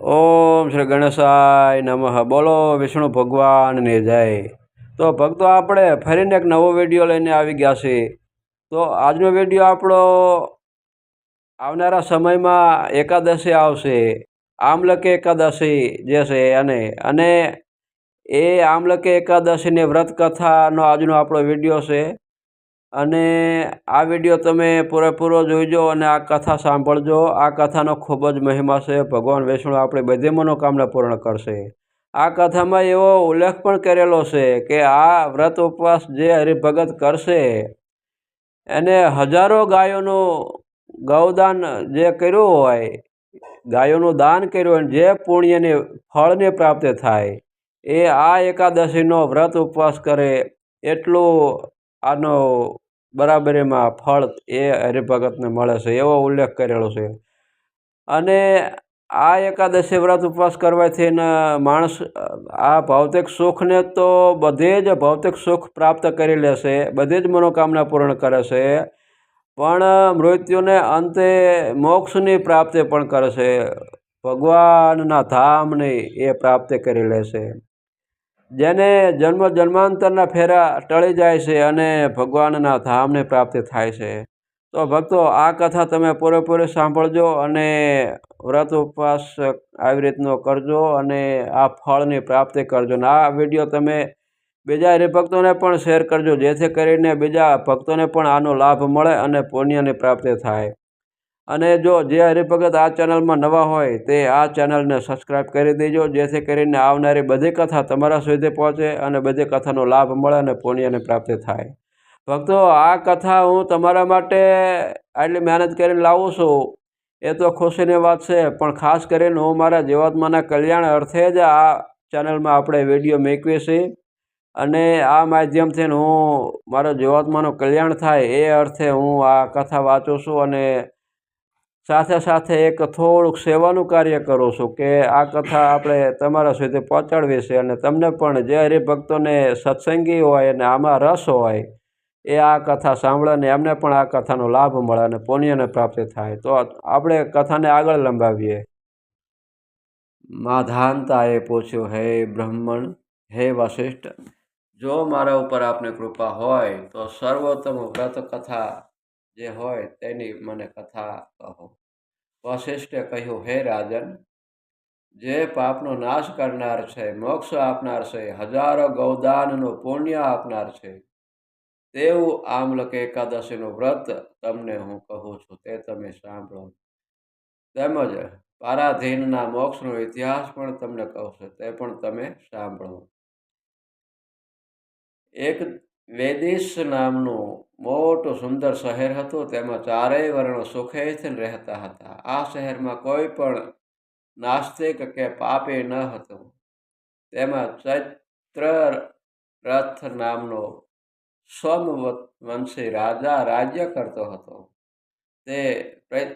ઓમ શ્રી ગણેશાય નમઃ. બોલો વિષ્ણુ ભગવાનની જય. તો ભક્તો, આપણે ફરીને એક નવો વિડીયો લઈને આવી ગયા છીએ. તો આજનો વિડીયો આપણો આવનારા સમયમાં એકાદશી આવશે, આમલકી એકાદશી જે છે અને એ આમલકી એકાદશીની વ્રત કથાનો આજનો આપણો વિડીયો છે. અને આ વિડીયો તમે પૂરેપૂરો જોઈજો અને આ કથા સાંભળજો. આ કથાનો ખૂબ જ મહિમા છે. ભગવાન વિષ્ણુ આપણી બધી મનોકામના પૂર્ણ કરશે. આ કથામાં એવો ઉલ્લેખ પણ કરેલો છે કે આ વ્રત ઉપવાસ જે હરિભગત કરશે એને હજારો ગાયોનું ગૌદાન જે કર્યું હોય, ગાયોનું દાન કર્યું હોય, જે પુણ્યની ફળની પ્રાપ્તિ થાય એ આ એકાદશીનો વ્રત ઉપવાસ કરે એટલું આનો બરાબરીમાં ફળ એ હરિભગતને મળે છે, એવો ઉલ્લેખ કરેલો છે. અને આ એકાદશી વ્રત ઉપવાસ કરવાથી માણસ આ ભૌતિક સુખને તો બધે જ ભૌતિક સુખ પ્રાપ્ત કરી લેશે, બધી જ મનોકામના પૂર્ણ કરે છે, પણ મૃત્યુને અંતે મોક્ષની પ્રાપ્તિ પણ કરે છે, ભગવાનના ધામની એ પ્રાપ્તિ કરી લેશે. જેને જન્મ જન્માંતરના ફેરા ટળી જાય છે અને ભગવાનના ધામની પ્રાપ્તિ થાય છે. તો ભક્તો, આ કથા તમે પૂરેપૂરી સાંભળજો અને વ્રત ઉપવાસ આવી રીતનો કરજો અને આ ફળની પ્રાપ્તિ કરજો. અને આ વિડીયો તમે બીજા હરિભક્તોને પણ શેર કરજો, જેથી કરીને બીજા ભક્તોને પણ આનો લાભ મળે અને પુણ્યની પ્રાપ્તિ થાય. અને જો જે હરિભગત આ ચેનલમાં નવા હોય તે આ ચેનલને સબસ્ક્રાઈબ કરી દેજો, જેથી કરીને આવનારી બધી કથા તમારા સુધી પહોંચે અને બધી કથાનો લાભ મળે અને પુણ્યની પ્રાપ્તિ થાય. ભક્તો, આ કથા હું તમારા માટે આટલી મહેનત કરીને લાવું છું એ તો ખુશીની વાત છે, પણ ખાસ કરીને હું મારા જીવાત્માના કલ્યાણ અર્થે જ આ ચેનલમાં આપણે વિડીયો મેકવીએ છીએ. અને આ માધ્યમથી હું મારા જીવાત્માનું કલ્યાણ થાય એ અર્થે હું આ કથા વાંચું છું અને સાથે સાથે એક થોડુંક સેવાનું કાર્ય કરું છું કે આ કથા આપણે તમારા સુધી પહોંચાડવી છે. અને તમને પણ જે હરિભક્તોને સત્સંગી હોય અને આમાં રસ હોય એ આ કથા સાંભળે અને એમને પણ આ કથાનો લાભ મળે અને પુણ્યને પ્રાપ્તિ થાય. તો આપણે કથાને આગળ લંબાવીએ. માધાનતાએ પૂછ્યું, હે બ્રહ્મણ, હે વશિષ્ઠ, જો મારા ઉપર આપને કૃપા હોય તો સર્વોત્તમ વ્રત કથા જે હોય તેની મને કથા કહો. વશિષ્ઠે કહ્યું, હે રાજન, જે પાપનો નાશ કરનાર છે, મોક્ષ આપનાર છે, હજારો ગૌદાનનું પુણ્ય આપનાર છે, તેવું આમલકી એકાદશીનું વ્રત તમને હું કહું છું, તે તમે સાંભળો. તેમજ પારાધીનના મોક્ષનો ઇતિહાસ પણ તમને કહું છું, તે પણ તમે સાંભળો. એક વેદિશ નામનું મોટું સુંદર શહેર હતું. તેમાં ચારેય વર્ણો સુખેથી રહેતા હતા. આ શહેરમાં કોઈ પણ નાસ્તિક કે પાપી ન હતું. તેમાં ચૈત્રરથ નામનો સોમવંશી રાજા રાજ્ય કરતો હતો. તે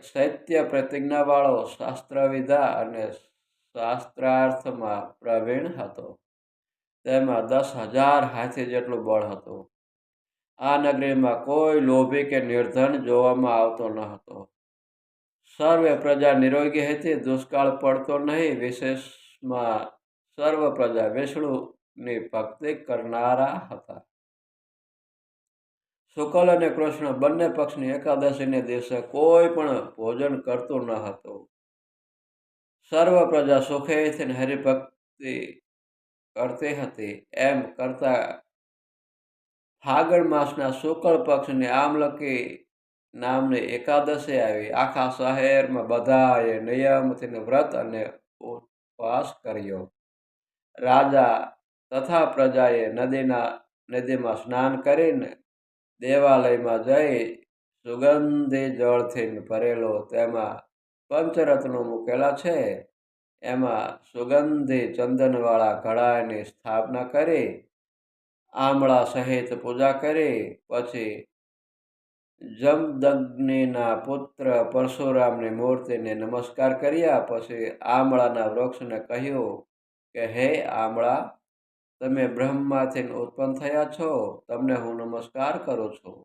સત્ય પ્રતિજ્ઞાવાળો, શાસ્ત્રવિદા અને શાસ્ત્રાર્થમાં પ્રવીણ હતો. તેમાં 10,000 હાથી જેટલું બળ હતું. આ નગરીમાં કોઈ લોભી કે નિર્ધન જોવામાં આવતો ન હતો. સર્વે પ્રજા નિરોગી હતી, દુષ્કાળ પડતો નહીં. વિશેષમાં સર્વ પ્રજા વિષ્ણુની ભક્તિ કરનારા હતા. શુક્લ અને કૃષ્ણ બંને પક્ષની એકાદશીને દિવસે કોઈ પણ ભોજન કરતું ન હતું. સર્વ પ્રજા સુખેથી હરિભક્તિ કરતી હતી. એમ કરતા ફાગણ માસના શુક્લ પક્ષની આમલકી નામની એકાદશી આવી. આખા શહેરમાં બધાએ નિયમથી વ્રત અને ઉપવાસ કર્યો. રાજા તથા પ્રજાએ નદીમાં સ્નાન કરીને દેવાલયમાં જઈ સુગંધી જળથી ભરેલો, તેમાં પંચરત્નો મૂકેલા છે, એમાં સુગંધી ચંદનવાળા ઘડાની સ્થાપના કરી આમળા સહિત પૂજા કરી. પછી જમદગ્નિના પુત્ર પરશુરામની મૂર્તિને નમસ્કાર કર્યા. પછી આમળાના વૃક્ષને કહ્યું કે, હે આમળા, તમે બ્રહ્મમાંથી ઉત્પન્ન થયા છો, તમને હું નમસ્કાર કરું છું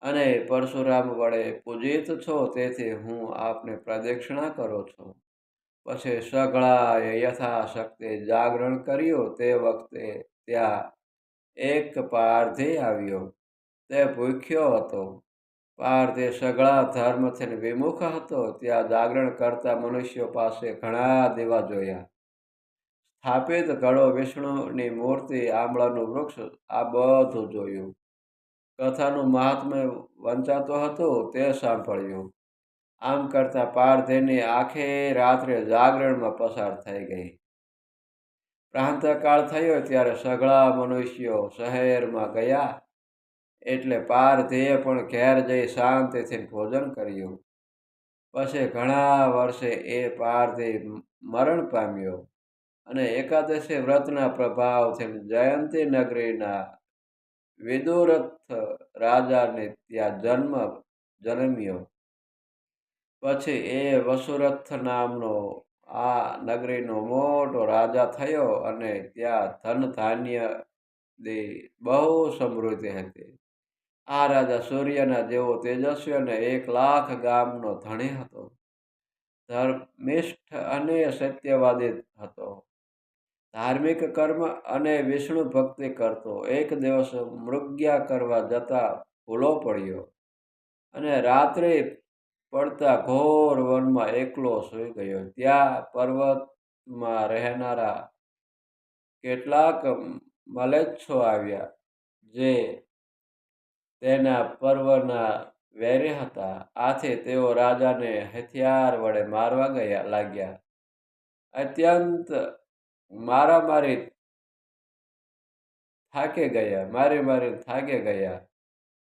અને પરશુરામ વડે પૂજિત છો, તેથી હું આપને પ્રદક્ષિણા કરું છું. પછી સઘળાએ યથાશક્તિ જાગરણ કર્યું. તે વખતે ત્યાં એક પારધી આવ્યો. તે ભૂખ્યો હતો. પારધી સઘળા ધર્મથી વિમુખ હતો. ત્યાં જાગરણ કરતા મનુષ્યો પાસે ઘણા દીવા જોયા. સ્થાપિત ઘડો, વિષ્ણુની મૂર્તિ, આંબળાનું વૃક્ષ, આ બધું જોયું. કથાનું મહાત્મ્ય વંચાતું હતું તે સાંભળ્યું. આમ કરતા પારધીની આખી રાત્રે જાગરણમાં પસાર થઈ ગઈ. પ્રાંતકાળ થયો ત્યારે સઘળા મનુષ્યો શહેરમાં ગયા. એટલે પારધીએ પણ ઘેર જઈ શાંતિથી ભોજન કર્યું. પછી ઘણા વર્ષે એ પારધી મરણ પામ્યો અને એકાદશી વ્રતના પ્રભાવથી જયંતી નગરીના વિદુરથ રાજાને ત્યાં જન્મ્યો. પછી એ વસુરથ નામનો આ નગરીનો મોટો રાજા થયો અને ત્યાં ધન ધાન્ય બહુ સમૃદ્ધિ હતી. આ રાજા સૂર્યના જેવો તેજસ્વી અને 1,00,000 ગામનો ધણી હતો. ધર્મિષ્ઠ અને સત્યવાદી હતો. ધાર્મિક કર્મ અને વિષ્ણુ ભક્તિ કરતો. એક દિવસ મૃગ્યા કરવા જતા ભૂલો પડ્યો અને રાત્રે પડતા ઘોર વનમાં એકલો સૂઈ ગયો. ત્યાં પર્વતમાં રહેનારા કેટલાક મલેચ્છો આવ્યા, જે તેના પર્વના વેરી હતા. આથી તેઓ રાજાને હથિયાર વડે મારવા લાગ્યા. અત્યંત મારી થાકી ગયા,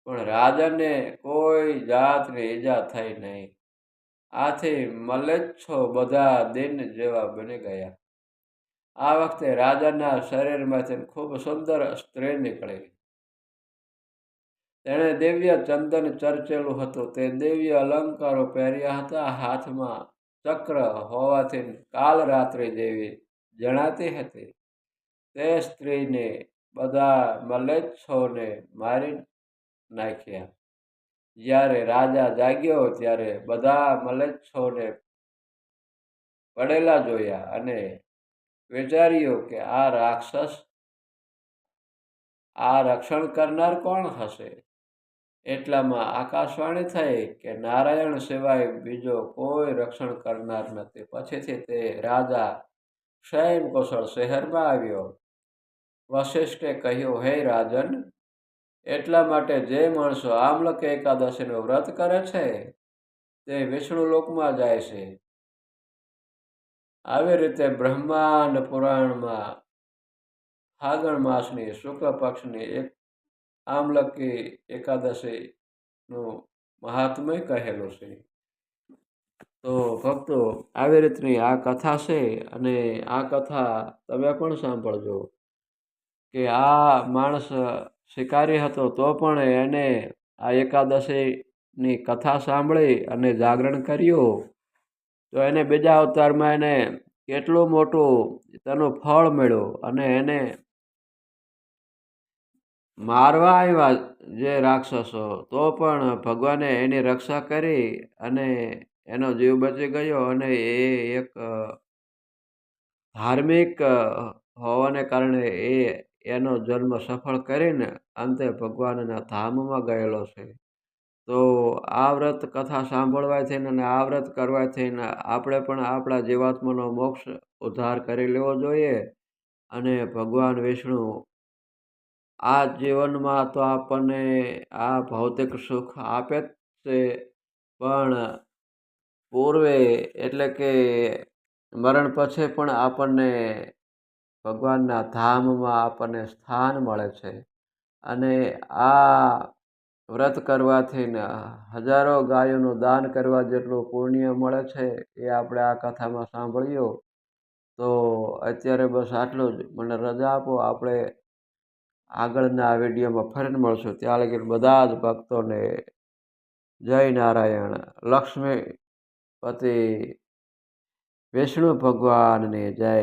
પણ રાજાને કોઈ જાતની ઈજા થઈ નહીં. આથી મલેચ્છો બધા દિન જેવા બની ગયા. આ વખતે રાજાના શરીરમાંથી ખૂબ સુંદર સ્ત્રી નીકળી. તેણે દિવ્ય ચંદન ચર્ચેલું હતું. તે દિવ્ય અલંકારો પહેર્યા હતા. હાથમાં ચક્ર હોવાથી કાલ રાત્રિ જેવી જણાતી હતી. તે સ્ત્રીને બધા મલેચ્છોને મારી નાખ્યા. જ્યારે રાજા જાગ્યો ત્યારે બધા મલેચ્છોને પડેલા જોયા અને વિચાર્યું કે આ રક્ષણ કરનાર કોણ હશે? એટલામાં આકાશવાણી થઈ કે નારાયણ સિવાય બીજો કોઈ રક્ષણ કરનાર નથી. પછીથી તે રાજા ક્ષેમ કુશળ શહેરમાં આવ્યો. વશિષ્ઠે કહ્યું, હે રાજન, એટલા માટે જે માણસો આમલકી એકાદશીનું વ્રત કરે છે તે વિષ્ણુ લોકમાં જાય છે. આવી રીતે બ્રહ્માંડ પુરાણમાં ફાગણ માસની શુક્લ પક્ષની આમલકી એકાદશીનું મહાત્મ્ય કહેલું છે. તો ભક્તો, આવી રીતની આ કથા છે અને આ કથા તમે પણ સાંભળજો કે આ માણસ શિકારી હતો તો પણ એને આ એકાદશીની કથા સાંભળી અને જાગરણ કર્યું તો એને બીજા અવતારમાં એને કેટલું મોટું તેનું ફળ મળ્યું. અને એને મારવા આવ્યા જે રાક્ષસો, તો પણ ભગવાને એની રક્ષા કરી અને એનો જીવ બચી ગયો. અને એ એક ધાર્મિક હોવાને કારણે એનો જન્મ સફળ કરીને અંતે ભગવાનના ધામમાં ગયેલો છે. તો આ વ્રત કથા સાંભળવાથી અને આ વ્રત કરવાથી આપણે પણ આપણા જીવાત્માનો મોક્ષ ઉદ્ધાર કરી લેવો જોઈએ. અને ભગવાન વિષ્ણુ આ જીવનમાં તો આપણને આ ભૌતિક સુખ આપે જ છે, પણ પૂર્વે એટલે કે મરણ પછી પણ આપણને ભગવાનના ધામમાં આપણને સ્થાન મળે છે. અને આ વ્રત કરવાથી હજારો ગાયોનું દાન કરવા જેટલું પુણ્ય મળે છે એ આપણે આ કથામાં સાંભળ્યું. તો અત્યારે બસ આટલું જ. મને રજા આપો. આપણે આગળના વિડીયોમાં ફરીને મળશું. ત્યાં લગી બધા જ ભક્તોને જય નારાયણ. લક્ષ્મીપતિ વિષ્ણુ ભગવાનની જય.